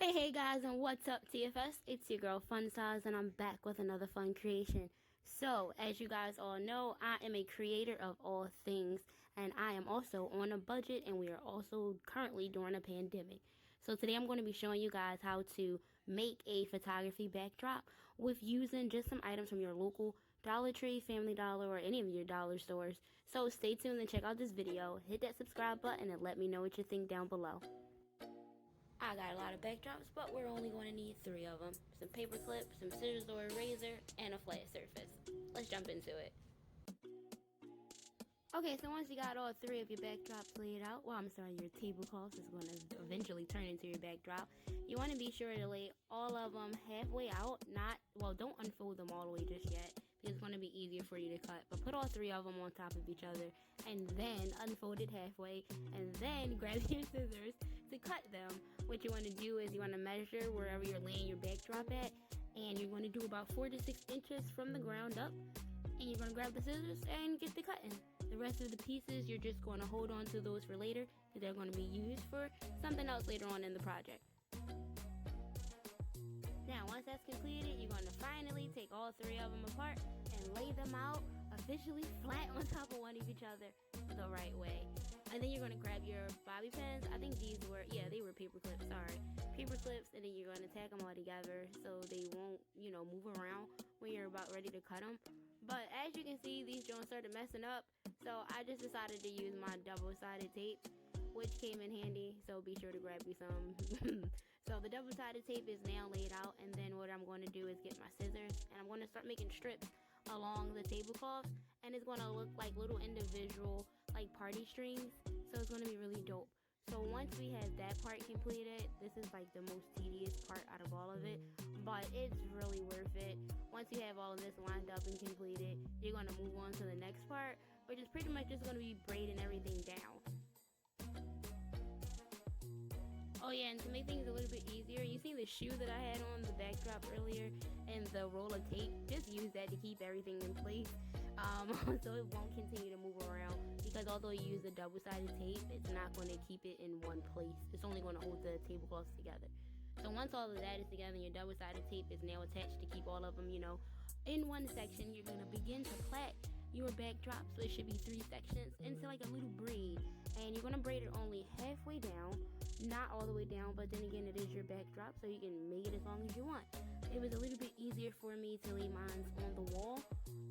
Hey guys, and what's up TFS? It's your girl Funsize and I'm back with another fun creation. So, as you guys all know, I am a creator of all things and I am also on a budget, and we are also currently during a pandemic. So today I'm going to be showing you guys how to make a photography backdrop with using just some items from your local Dollar Tree, Family Dollar, or any of your dollar stores. So stay tuned and check out this video. Hit that subscribe button and let me know what you think down below. I got a lot of backdrops, but we're only going to need 3 of them. Some paper clips, some scissors or a razor, and a flat surface. Let's jump into it. Okay, so once you got all 3 of your backdrops laid out, your tablecloths is going to eventually turn into your backdrop. You want to be sure to lay all of them halfway out. Don't unfold them all the way just yet, because it's going to be easier for you to cut. But put all 3 of them on top of each other, and then unfold it halfway, and then grab your scissors to cut them. What you want to do is you want to measure wherever you're laying your backdrop at, and you're going to do about 4 to 6 inches from the ground up, and you're going to grab the scissors and get the cutting. The rest of the pieces, you're just going to hold on to those for later, because they're going to be used for something else later on in the project. Now, once that's completed, you're going to finally take all 3 of them apart and lay them out officially flat on top of one of each other the right way. And then you're going to grab your bobby pins. I think these were, they were paper clips, sorry. Paper clips, and then you're going to tack them all together so they won't, move around when you're about ready to cut them. But as you can see, these joints started messing up, so I just decided to use my double-sided tape, which came in handy, so be sure to grab you some. So the double-sided tape is now laid out, and then what I'm going to do is get my scissors, and I'm going to start making strips along the tablecloths, and it's going to look like little individual party strings, so it's going to be really dope. So once we have that part completed, this is the most tedious part out of all of it, but it's really worth it. Once you have all of this lined up and completed, you're going to move on to the next part, which is pretty much just going to be braiding everything down. Oh yeah, and to make things a little bit easier, you see the shoe that I had on the backdrop earlier and the roll of tape? Just use that to keep everything in place, so it won't continue to move around, because although you use the double-sided tape, it's not going to keep it in one place. It's only going to hold the tablecloths together. So once all of that is together and your double-sided tape is now attached to keep all of them, in one section, you're going to begin to plait your backdrop. So it should be 3 sections into a little braid, and you're going to braid it only halfway down, not all the way down, but then again, it is your backdrop, so you can make it as long as you want. It was a little bit easier for me to lay mine on the wall,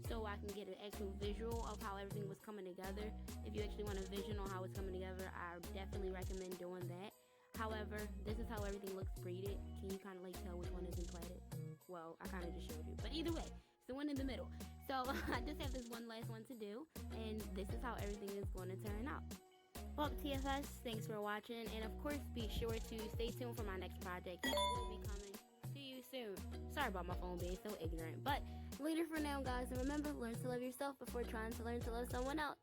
so I can get an actual visual of how everything was coming together. If you actually want a vision on how it's coming together, I definitely recommend doing that. However, this is how everything looks braided. Can you kind of tell which one isn't plaited? Well, I kind of just showed you, but either way, it's the one in the middle. So I just have this one last one to do, and this is how everything is going to turn out. Well, TFS, thanks for watching, and of course be sure to stay tuned for my next project. It will be coming to you soon. Sorry about my phone being so ignorant, but later for now, guys, and remember, learn to love yourself before trying to learn to love someone else.